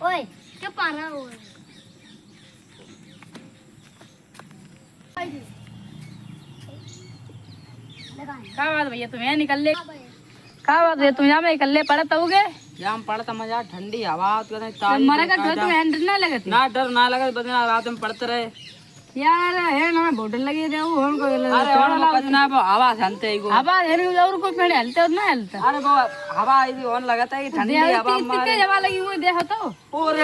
ओए क्या पा रहा हो क्या बात भैया तुम यहाँ निकल ले क्या बात है तुम यहाँ में निकल ले पड़त होगे जाम पड़ता मजा ठंडी हवा मरे का डर तो हैंड ना लगे ना डर ना लगे बस रात में पड़ते रहे यार है ना बोतल लगी दे वो हम को अरे और कुछ ना वो हवा जानते ही को हवा है और कोई पेड़ हलते और ना हलता अरे वो हवा ऐसी होने लगाता है कि ठंडी हवा कितने हवा लगी हुई देखो तो और